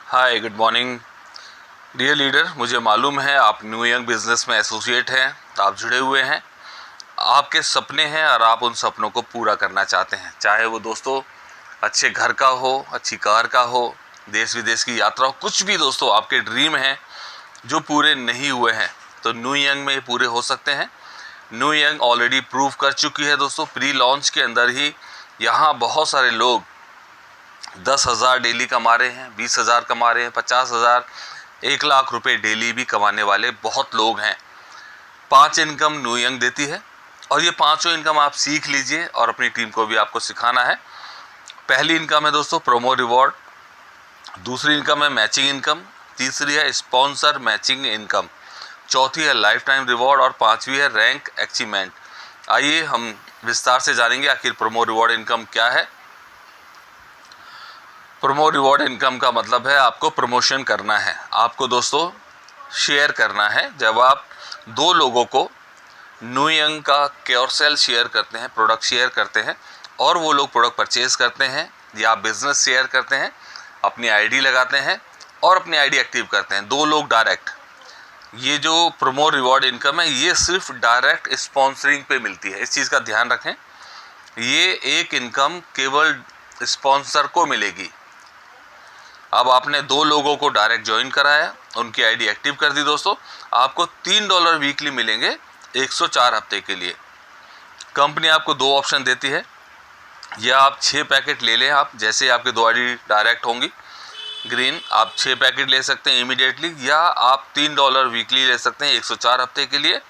हाय, good morning dear leader. मुझे मालूम है आप न्यू यंग बिजनेस में एसोसिएट हैं, आप जुड़े हुए हैं। आपके सपने हैं और आप उन सपनों को पूरा करना चाहते हैं, चाहे वो दोस्तों अच्छे घर का हो, अच्छी कार का हो, देश विदेश की यात्रा हो, कुछ भी दोस्तों आपके ड्रीम हैं जो पूरे नहीं हुए हैं तो न्यू यंग में पूरे हो सकते हैं। न्यू यंग ऑलरेडी प्रूव कर चुकी है दोस्तों। प्री लॉन्च के अंदर ही यहाँ बहुत सारे लोग 10,000 डेली कमा रहे हैं, 20,000 कमा रहे हैं, 50,000, 1 लाख रुपए डेली भी कमाने वाले बहुत लोग हैं। 5 इनकम न्यू यंग देती है और ये पांचों इनकम आप सीख लीजिए और अपनी टीम को भी आपको सिखाना है। पहली इनकम है दोस्तों प्रोमो रिवॉर्ड, दूसरी इनकम है मैचिंग इनकम, तीसरी है स्पॉन्सर मैचिंग इनकम, चौथी है लाइफ टाइम रिवॉर्ड और पांचवी है रैंक अचीवमेंट। आइए हम विस्तार से जानेंगे आखिर प्रोमो रिवॉर्ड इनकम क्या है। प्रोमो रिवॉर्ड इनकम का मतलब है आपको प्रमोशन करना है, आपको दोस्तों शेयर करना है। जब आप दो लोगों को न्यू यंग का क्योर सेल शेयर करते हैं, प्रोडक्ट शेयर करते हैं और वो लोग प्रोडक्ट परचेज करते हैं या बिजनेस शेयर करते हैं, अपनी आईडी लगाते हैं और अपनी आईडी एक्टिव करते हैं, दो लोग डायरेक्ट, ये जो प्रोमो रिवॉर्ड इनकम है ये सिर्फ डायरेक्ट स्पॉन्सरिंग पे मिलती है। इस चीज़ का ध्यान रखें, ये एक इनकम केवल स्पॉन्सर को मिलेगी। अब आपने दो लोगों को डायरेक्ट ज्वाइन कराया, उनकी आईडी एक्टिव कर दी दोस्तों, आपको $3 वीकली मिलेंगे 104 हफ्ते के लिए। कंपनी आपको दो ऑप्शन देती है, या आप 6 पैकेट ले लें, आप जैसे आपके दो आईडी डायरेक्ट होंगी ग्रीन, आप 6 पैकेट ले सकते हैं इमीडिएटली, या आप $3 वीकली ले सकते हैं 104 हफ्ते के लिए,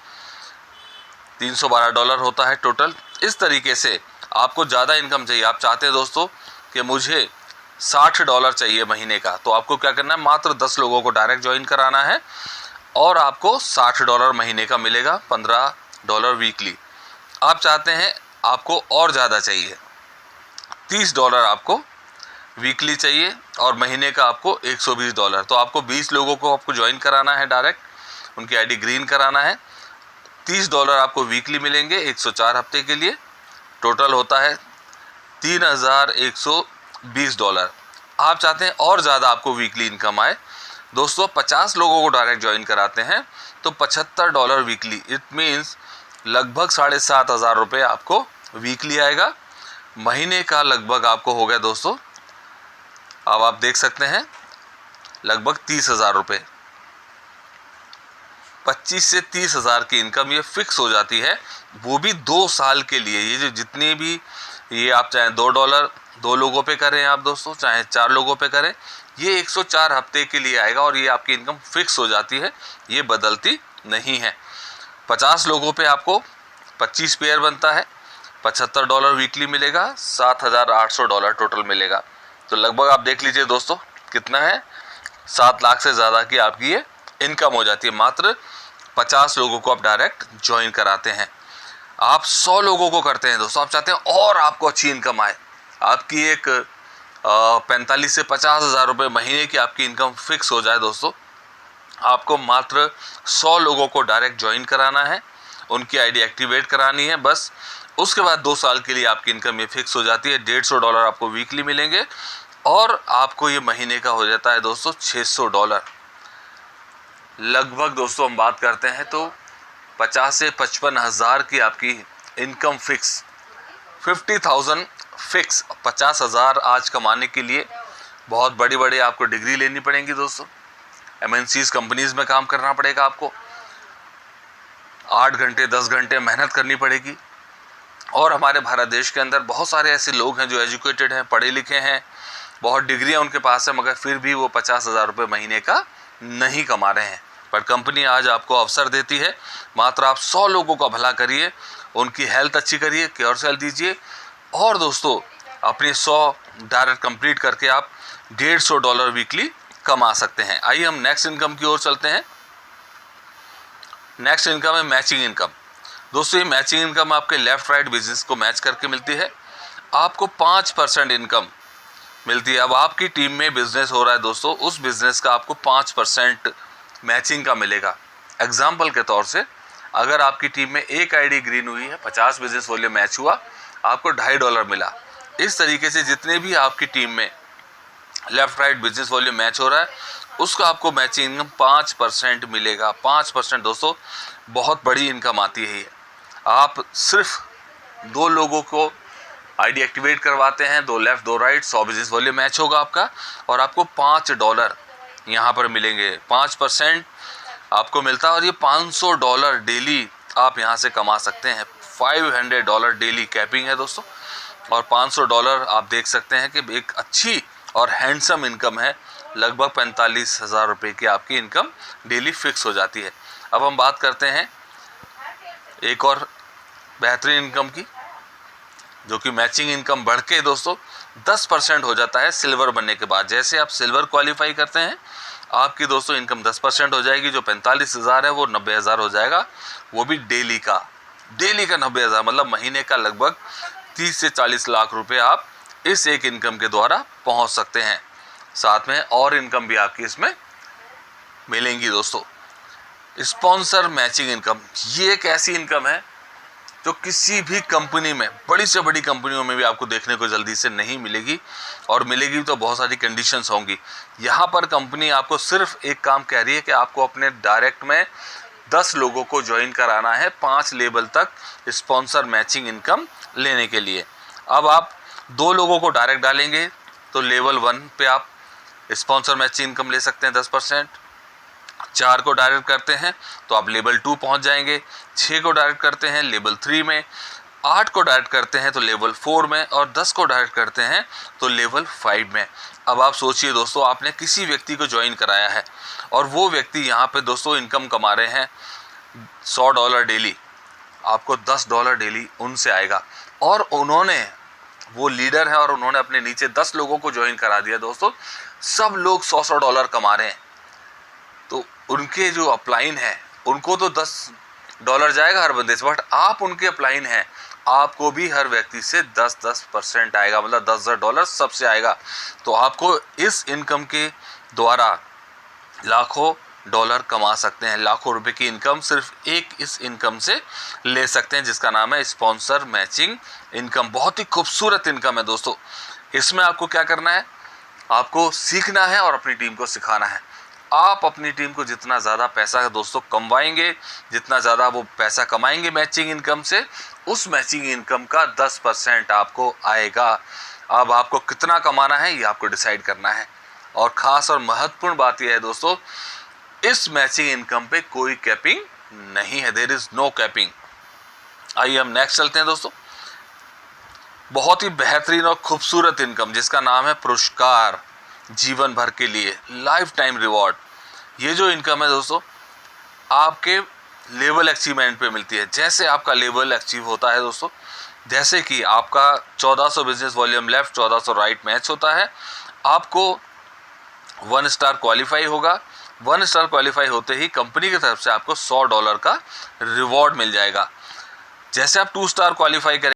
$312 होता है टोटल। इस तरीके से आपको ज़्यादा इनकम चाहिए, आप चाहते हैं दोस्तों कि मुझे $60 चाहिए महीने का, तो आपको क्या करना है, मात्र 10 लोगों को डायरेक्ट ज्वाइन कराना है और आपको $60 महीने का मिलेगा, $15 वीकली। आप चाहते हैं आपको और ज़्यादा चाहिए, $30 आपको वीकली चाहिए और महीने का आपको $120, तो आपको 20 लोगों को आपको ज्वाइन कराना है डायरेक्ट, उनकी आईडी ग्रीन कराना है। $30 आपको वीकली मिलेंगे 104 हफ्ते के लिए, टोटल होता है $3,120। आप चाहते हैं और ज़्यादा आपको वीकली इनकम आए दोस्तों, 50 लोगों को डायरेक्ट ज्वाइन कराते हैं तो $75 वीकली, इट मीन्स लगभग 7,500 रुपये आपको वीकली आएगा। महीने का लगभग आपको हो गया दोस्तों, अब आप देख सकते हैं लगभग 30,000 रुपये। 25 से 30,000 की इनकम ये फिक्स हो जाती है, वो भी 2 साल के लिए। ये जो जितने भी ये आप चाहे $2 दो लोगों पे करें आप दोस्तों, चाहे 4 लोगों पे करें, ये 104 हफ्ते के लिए आएगा और ये आपकी इनकम फिक्स हो जाती है, ये बदलती नहीं है। 50 लोगों पे आपको 25 पेयर बनता है, $75 वीकली मिलेगा, $7,800 टोटल मिलेगा। तो लगभग आप देख लीजिए दोस्तों कितना है, 7 लाख से ज़्यादा की आपकी ये इनकम हो जाती है, मात्र 50 लोगों को आप डायरेक्ट ज्वाइन कराते हैं। आप 100 लोगों को करते हैं दोस्तों, आप चाहते हैं और आपको अच्छी इनकम आए, आपकी एक 45 से 50,000 रुपये महीने की आपकी इनकम फिक्स हो जाए दोस्तों, आपको मात्र 100 लोगों को डायरेक्ट ज्वाइन कराना है, उनकी आईडी एक्टिवेट करानी है बस। उसके बाद 2 साल के लिए आपकी इनकम ये फिक्स हो जाती है, $150 आपको वीकली मिलेंगे और आपको ये महीने का हो जाता है दोस्तों $600। लगभग दोस्तों हम बात करते हैं तो 50 से 55,000 की आपकी इनकम फिक्स, 50,000 फिक्स। 50,000 आज कमाने के लिए बहुत बड़ी बड़ी आपको डिग्री लेनी पड़ेगी दोस्तों, MNCs कंपनीज में काम करना पड़ेगा, आपको 8 घंटे 10 घंटे मेहनत करनी पड़ेगी। और हमारे भारत देश के अंदर बहुत सारे ऐसे लोग हैं जो एजुकेटेड हैं, पढ़े लिखे हैं, बहुत डिग्रियां उनके पास है, मगर फिर भी वो 50,000 रुपये महीने का नहीं कमा रहे हैं। पर कंपनी आज आपको अवसर देती है, मात्र आप 100 लोगों का भला करिए, उनकी हेल्थ अच्छी करिए, क्योर सेल दीजिए और दोस्तों अपनी 100 डायरेक्ट कंप्लीट करके आप $150 वीकली कमा सकते हैं। आइए हम नेक्स्ट इनकम की ओर चलते हैं। नेक्स्ट इनकम है मैचिंग इनकम। दोस्तों ये मैचिंग इनकम आपके लेफ्ट राइट बिजनेस को मैच करके मिलती है, आपको 5% इनकम मिलती है। अब आपकी टीम में बिजनेस हो रहा है दोस्तों, उस बिजनेस का आपको 5% मैचिंग का मिलेगा। एग्जाम्पल के तौर से अगर आपकी टीम में एक आईडी ग्रीन हुई है, 50 बिजनेस वॉल्यूम मैच हुआ, आपको $2.5 मिला। इस तरीके से जितने भी आपकी टीम में left right business volume match हो रहा है, उसका आपको मैचिंग इनकम 5% मिलेगा। 5% दोस्तों बहुत बड़ी इनकम आती है ये। आप सिर्फ 2 लोगों को आईडी एक्टिवेट करवाते हैं, 2 left 2 right, 100 business volume match होगा आपका, और आपको $5 यहाँ पर मिलेंगे। 5% आपको मिलता है और ये $500 डेली आप यहाँ से कमा सकते हैं। $500 डेली कैपिंग है दोस्तों, और $500 आप देख सकते हैं कि एक अच्छी और हैंडसम इनकम है। लगभग 45,000 रुपये की आपकी इनकम डेली फिक्स हो जाती है। अब हम बात करते हैं एक और बेहतरीन इनकम की, जो कि मैचिंग इनकम बढ़ के दोस्तों 10% हो जाता है सिल्वर बनने के बाद। जैसे आप सिल्वर क्वालिफाई करते हैं, आपकी दोस्तों इनकम 10% हो जाएगी। जो 45,000 है वो 90,000 हो जाएगा, वो भी डेली का 90,000, मतलब महीने का लगभग 30 से 40 लाख रुपए आप इस एक इनकम के द्वारा पहुंच सकते हैं। साथ में और इनकम भी आपकी इसमें मिलेंगी दोस्तों। स्पॉन्सर मैचिंग इनकम, ये एक ऐसी इनकम है जो किसी भी कंपनी में, बड़ी से बड़ी कंपनियों में भी आपको देखने को जल्दी से नहीं मिलेगी, और मिलेगी तो बहुत सारी कंडीशंस होंगी। यहाँ पर कंपनी आपको सिर्फ एक काम कह रही है कि आपको अपने डायरेक्ट में 10 लोगों को ज्वाइन कराना है 5 लेवल तक स्पॉन्सर मैचिंग इनकम लेने के लिए। अब आप 2 लोगों को डायरेक्ट डालेंगे तो लेवल 1 पे आप स्पॉन्सर मैचिंग इनकम ले सकते हैं 10%। 4 को डायरेक्ट करते हैं तो आप लेवल 2 पहुंच जाएंगे। 6 को डायरेक्ट करते हैं लेवल 3 में, 8 को डायरेक्ट करते हैं तो लेवल 4 में, और 10 को डायरेक्ट करते हैं तो लेवल 5 में। अब आप सोचिए दोस्तों, आपने किसी व्यक्ति को ज्वाइन कराया है और वो व्यक्ति यहाँ पे दोस्तों इनकम कमा रहे हैं $100 डेली, आपको $10 डेली उनसे आएगा, और उन्होंने, वो लीडर है और उन्होंने अपने नीचे 10 लोगों को ज्वाइन करा दिया दोस्तों। सब लोग $100 कमा रहे हैं, तो उनके जो अपलाइन है उनको तो $10 जाएगा हर बंदे से, बट आप उनके अपलाइन हैं, आपको भी हर व्यक्ति से 10% आएगा, मतलब $10,000 सबसे आएगा। तो आपको इस इनकम के द्वारा लाखों डॉलर कमा सकते हैं। लाखों रुपए की इनकम सिर्फ एक इस इनकम से ले सकते हैं, जिसका नाम है स्पॉन्सर मैचिंग इनकम। बहुत ही खूबसूरत इनकम है दोस्तों। इसमें आपको क्या करना है, आपको सीखना है और अपनी टीम को सिखाना है। आप अपनी टीम को जितना ज़्यादा पैसा दोस्तों कमवाएंगे, जितना ज़्यादा वो पैसा कमाएंगे मैचिंग इनकम से, उस मैचिंग इनकम का 10% आपको आएगा। अब आपको कितना कमाना है ये आपको डिसाइड करना है। और ख़ास और महत्वपूर्ण बात यह है दोस्तों, इस मैचिंग इनकम पे कोई कैपिंग नहीं है, देयर इज़ नो कैपिंग। आइए हम नेक्स्ट चलते हैं दोस्तों। बहुत ही बेहतरीन और खूबसूरत इनकम जिसका नाम है पुरस्कार, जीवन भर के लिए लाइफ टाइम रिवॉर्ड। ये जो इनकम है दोस्तों आपके लेवल अचीवमेंट पे मिलती है। जैसे आपका लेवल अचीव होता है दोस्तों, जैसे कि आपका 1400 business volume left 1400 right match होता है, आपको 1 स्टार क्वालिफाई होगा। 1 स्टार क्वालिफाई होते ही कंपनी की तरफ से आपको $100 का रिवॉर्ड मिल जाएगा। जैसे आप 2 स्टार क्वालिफाई करेंगे